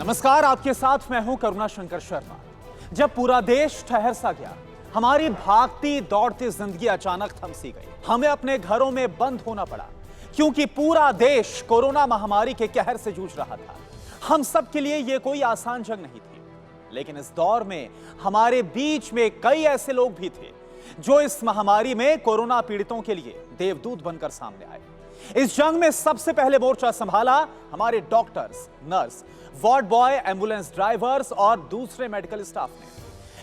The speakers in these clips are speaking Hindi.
नमस्कार, आपके साथ मैं हूं करुणा शंकर शर्मा। जब पूरा देश ठहर सा गया, हमारी भागती दौड़ती जिंदगी अचानक थम सी गई। हमें अपने घरों में बंद होना पड़ा क्योंकि पूरा देश कोरोना महामारी के कहर से जूझ रहा था। हम सब के लिए यह कोई आसान जंग नहीं थी, लेकिन इस दौर में हमारे बीच में कई ऐसे लोग भी थे जो इस महामारी में कोरोना पीड़ितों के लिए देवदूत बनकर सामने आए। इस जंग में सबसे पहले मोर्चा संभाला हमारे doctors, nurse, ward boy, ambulance drivers और दूसरे मेडिकल स्टाफ ने।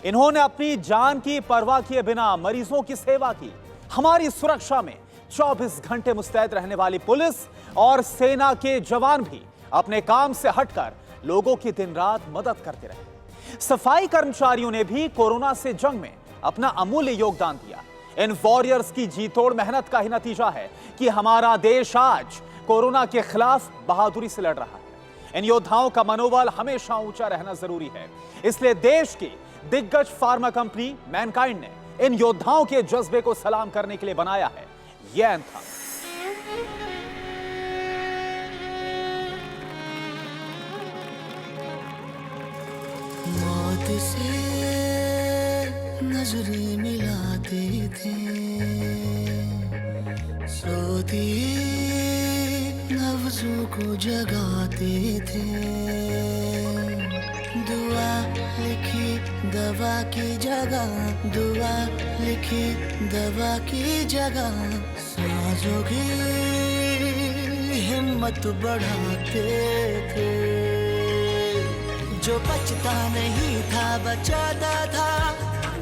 इन्होंने अपनी जान की परवाह किए बिना मरीजों की सेवा की। हमारी सुरक्षा में 24 घंटे मुस्तैद रहने वाली पुलिस और सेना के जवान भी अपने काम से हटकर लोगों की दिन रात मदद करते रहे। सफाई कर्मचारियों ने भी कोरोना से जंग में अपना अमूल्य योगदान दिया। इन वॉरियर्स की जी तोड़ मेहनत का ही नतीजा है कि हमारा देश आज कोरोना के खिलाफ बहादुरी से लड़ रहा है। इन योद्धाओं का मनोबल हमेशा ऊंचा रहना जरूरी है। इसलिए देश की दिग्गज फार्मा कंपनी मैनकाइंड ने इन योद्धाओं के जज्बे को सलाम करने के लिए बनाया है यह एंथम। मौत से नजरें मिलाते थे, सोती लफ्जों को जगाते थे। दुआ लिखी दवा की जगह, दुआ लिखी दवा की जगह, सांसों की हिम्मत बढ़ाते थे। जो बचता नहीं था बचाता था,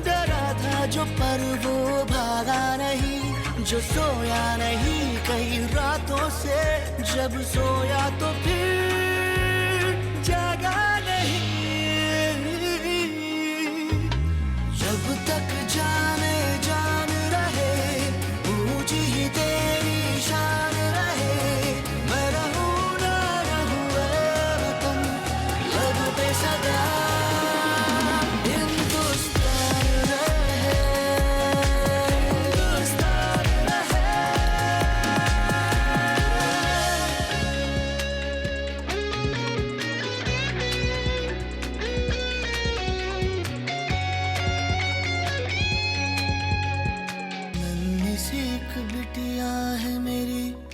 डरा था जो पर वो भागा नहीं। जो सोया नहीं कई रातों से, जब सोया तो फिर जागा नहीं। जब तक जाने जान रहे, ऊंची ही तेरी शान रहे। मैं रहूं ना रहूं ऐ वतन, लब पे सदा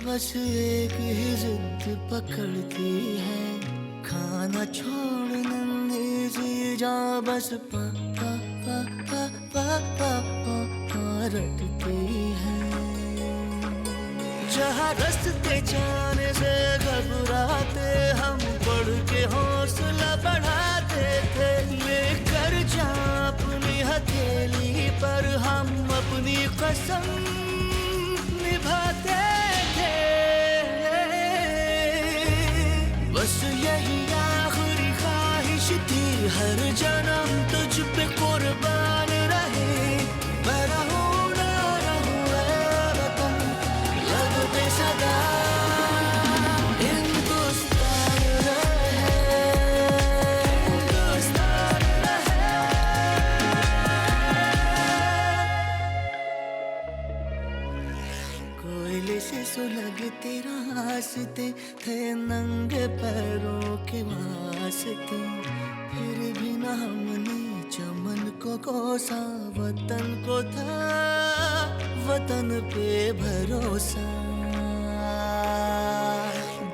बस एक ही जिद पकड़ती है, खाना छोड़ नन्ही सी जा बस पा पा पा पा पा पा पा रटती है। जहाँ रास्ते जाने से घबराते, हम पढ़ के हौसला बढ़ाते थे। लेकर जा अपनी हथेली पर हम अपनी कसम निभाते। बस यही आखिरी ख्वाहिश थी, हर जन्म तुझ पे कुर्बान रहे। मैं रहूं ना रहूं ऐ वतन, लब पे सदा हिंदुस्तान रहे, हिंदुस्तान रहे। कोयले से सुलगते रास्ते थे, नंगे पैरों के वास्ते। फिर भी न हमने चमन को कोसा, वतन को था वतन पे भरोसा।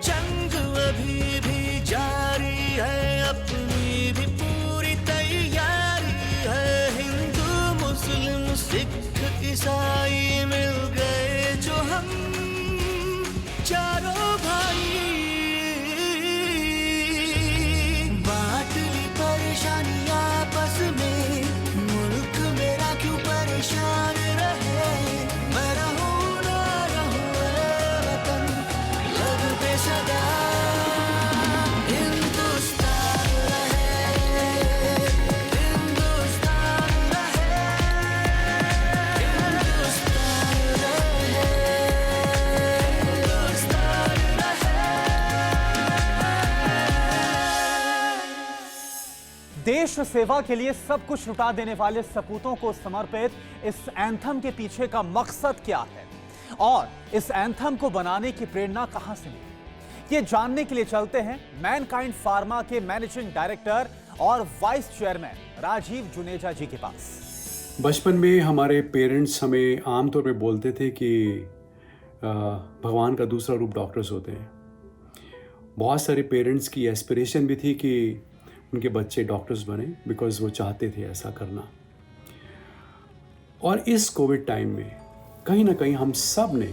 जंग अभी भी जारी है, अपनी भी पूरी तैयारी है। हिंदू मुस्लिम सिख ईसाई मिल गए जो हम चारों भाई। बांट ली परेशानी आपस में, मुल्क मेरा क्यों परेशान रहे। मैं रहूं ना रहूं ऐ वतन, लब पे सदा हिंदुस्तान रहे, हिंदुस्तान रहे, हिंदुस्तान रहे। देश सेवा के लिए सब कुछ लुटा देने वाले सपूतों को समर्पित इस एंथम के पीछे का मकसद क्या है और इस एंथम को बनाने की प्रेरणा कहां से मिली? ये जानने के लिए चलते हैं मैनकाइंड फार्मा के मैनेजिंग डायरेक्टर और वाइस चेयरमैन राजीव जुनेजा जी के पास। बचपन में हमारे पेरेंट्स हमें आमतौर पे बोलते थे कि भगवान का दूसरा रूप डॉक्टर्स होते हैं। बहुत सारे पेरेंट्स की एस्पिरेशन भी थी कि उनके बच्चे डॉक्टर्स बने, बिकॉज वो चाहते थे ऐसा करना। और इस कोविड टाइम में कहीं ना कहीं हम सब ने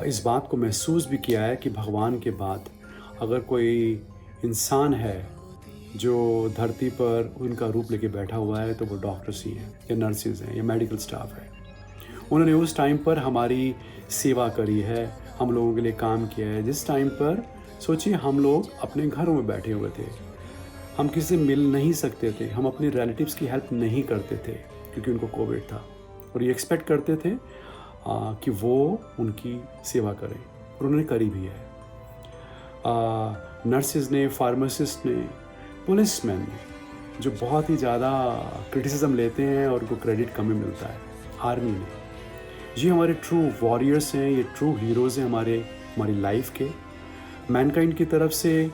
इस बात को महसूस भी किया है कि भगवान के बाद अगर कोई इंसान है जो धरती पर उनका रूप लेके बैठा हुआ है तो वो डॉक्टर्स ही हैं, या नर्सेज हैं, या मेडिकल स्टाफ है। उन्होंने उस टाइम पर हमारी सेवा करी है, हम लोगों के लिए काम किया है, जिस टाइम पर सोचिए हम लोग अपने घरों में बैठे हुए थे, हम किसी से मिल नहीं सकते थे, हम अपने रिलेटिव्स की हेल्प नहीं करते थे क्योंकि उनको कोविड था, और ये एक्सपेक्ट करते थे कि वो उनकी सेवा करें, और उन्होंने करी भी है। नर्सेज ने, फार्मासिस्ट ने, पुलिसमैन ने, जो बहुत ही ज़्यादा क्रिटिसिज्म लेते हैं और उनको क्रेडिट कम ही मिलता है, आर्मी ने, ये हमारे ट्रू वॉरियर्स हैं, ये ट्रू हीरोज़ हैं हमारी लाइफ के। मैनकाइंड की तरफ से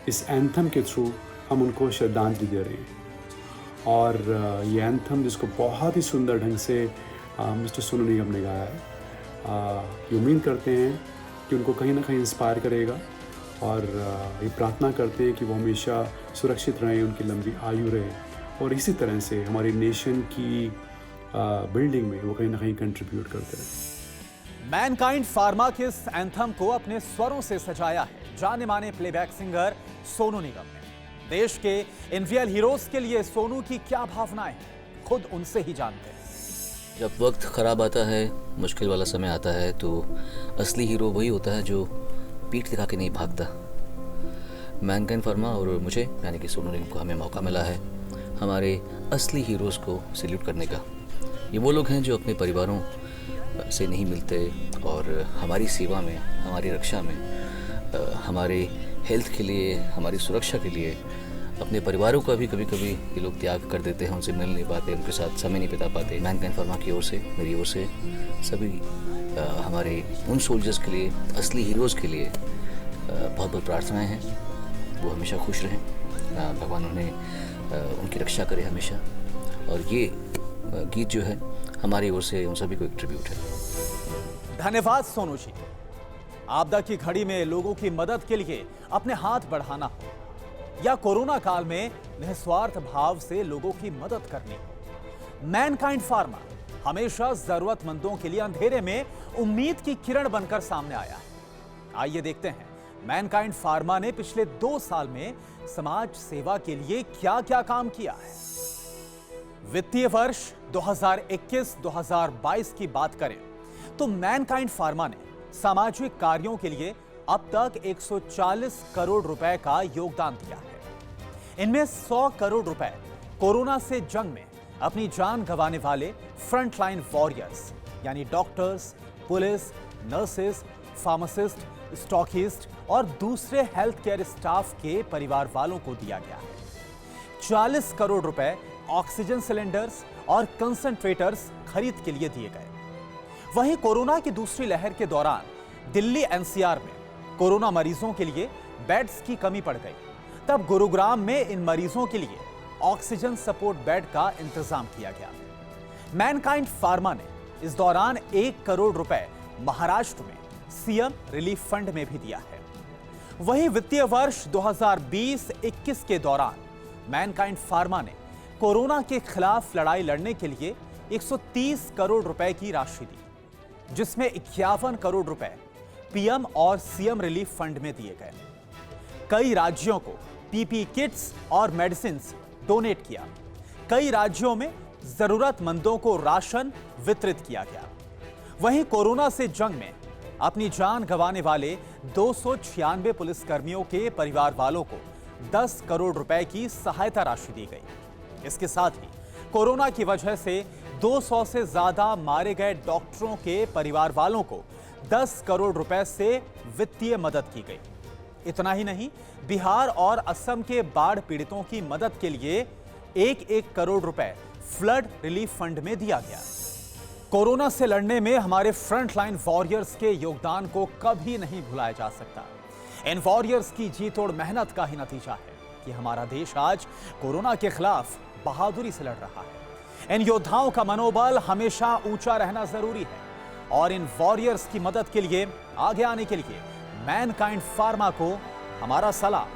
इस एंथम के थ्रू हम उनको श्रद्धांजलि दे रहे हैं। और ये एंथम जिसको बहुत ही सुंदर ढंग से मिस्टर सोनू निगम ने गाया है, ये उम्मीद करते हैं कि उनको कहीं ना कहीं इंस्पायर करेगा, और ये प्रार्थना करते हैं कि वो हमेशा सुरक्षित रहें, उनकी लंबी आयु रहे, और इसी तरह से हमारी नेशन की बिल्डिंग में वो कहीं ना कहीं कंट्रीब्यूट करते रहे। मैनकाइंड फार्मा के इस एंथम को अपने स्वरों से सजाया है जाने माने प्लेबैक सिंगर सोनू निगम ने। देश के इन रियल हीरोज के लिए सोनू की क्या भावनाएं हैं, खुद उनसे ही जानते हैं। जब वक्त ख़राब आता है, मुश्किल वाला समय आता है, तो असली हीरो वही होता है जो पीठ दिखा के नहीं भागता। मैनकाइंड फार्मा और मुझे यानी कि सोनू निगम को हमें मौका मिला है हमारे असली हीरोज़ को सैल्यूट करने का। ये वो लोग हैं जो अपने परिवारों से नहीं मिलते और हमारी सेवा में, हमारी रक्षा में, हमारे हेल्थ के लिए, हमारी सुरक्षा के लिए अपने परिवारों का भी कभी कभी ये लोग त्याग कर देते हैं, उनसे मिल नहीं पाते, उनके साथ समय नहीं बिता पाते। मैनकाइंड फार्मा की ओर से, मेरी ओर से सभी हमारे उन सोल्जर्स के लिए, असली हीरोज़ के लिए बहुत बहुत प्रार्थनाएं हैं। वो हमेशा खुश रहें, भगवान उन्हें उनकी रक्षा करे हमेशा। और ये गीत जो है हमारी ओर से उन सभी को एक ट्रिब्यूट है। धन्यवाद सोनू जी। आपदा की घड़ी में लोगों की मदद के लिए अपने हाथ बढ़ाना हो, या कोरोना काल में निस्वार्थ भाव से लोगों की मदद करनी हो, मैनकाइंड फार्मा हमेशा जरूरतमंदों के लिए अंधेरे में उम्मीद की किरण बनकर सामने आया है। आइए देखते हैं मैनकाइंड फार्मा ने पिछले 2 साल में समाज सेवा के लिए क्या क्या काम किया है। वित्तीय वर्ष 2021-2022 की बात करें तो मैनकाइंड फार्मा ने सामाजिक कार्यों के लिए अब तक 140 करोड़ रुपए का योगदान दिया है। इनमें 100 करोड़ रुपए कोरोना से जंग में अपनी जान गंवाने वाले फ्रंटलाइन वॉरियर्स यानी doctors, police, nurses, pharmacist, stockist और दूसरे हेल्थ केयर स्टाफ के परिवार वालों को दिया गया है। 40 करोड़ रुपए ऑक्सीजन सिलेंडर्स और कंसंट्रेटर्स खरीद के लिए दिए गए। वहीं कोरोना की दूसरी लहर के दौरान दिल्ली एनसीआर में कोरोना मरीजों के लिए बेड्स की कमी पड़ गई। तब गुरुग्राम में इन मरीजों के लिए ऑक्सीजन सपोर्ट बेड का इंतजाम किया गया। मैनकाइंड फार्मा ने इस दौरान 1 करोड़ रुपए महाराष्ट्र में सीएम रिलीफ फंड में भी दिया है। वहीं वित्तीय वर्ष 2020-21 के दौरान मैनकाइंड फार्मा ने कोरोना के खिलाफ लड़ाई लड़ने के लिए 130 करोड़ रुपए की राशि दी, जिसमें 51 करोड़ रुपए पीएम और सीएम रिलीफ फंड में दिए गए। कई राज्यों को पीपी किट्स और मेडिसिन डोनेट किया। कई राज्यों में जरूरतमंदों को राशन वितरित किया गया। वहीं कोरोना से जंग में अपनी जान गंवाने वाले 296 पुलिसकर्मियों के परिवार वालों को 10 करोड़ रुपए की सहायता राशि दी गई। इसके साथ ही कोरोना की वजह से 200 से ज्यादा मारे गए डॉक्टरों के परिवार वालों को 10 करोड़ रुपए से वित्तीय मदद की गई। इतना ही नहीं, बिहार और असम के बाढ़ पीड़ितों की मदद के लिए 1-1 करोड़ रुपए फ्लड रिलीफ फंड में दिया गया। कोरोना से लड़ने में हमारे फ्रंटलाइन वॉरियर्स के योगदान को कभी नहीं भुलाया जा सकता। इन वॉरियर्स की जी तोड़ मेहनत का ही नतीजा है कि हमारा देश आज कोरोना के खिलाफ बहादुरी से लड़ रहा है। इन योद्धाओं का मनोबल हमेशा ऊंचा रहना जरूरी है और इन वॉरियर्स की मदद के लिए आगे आने के लिए मैनकाइंड फार्मा को हमारा सलाम।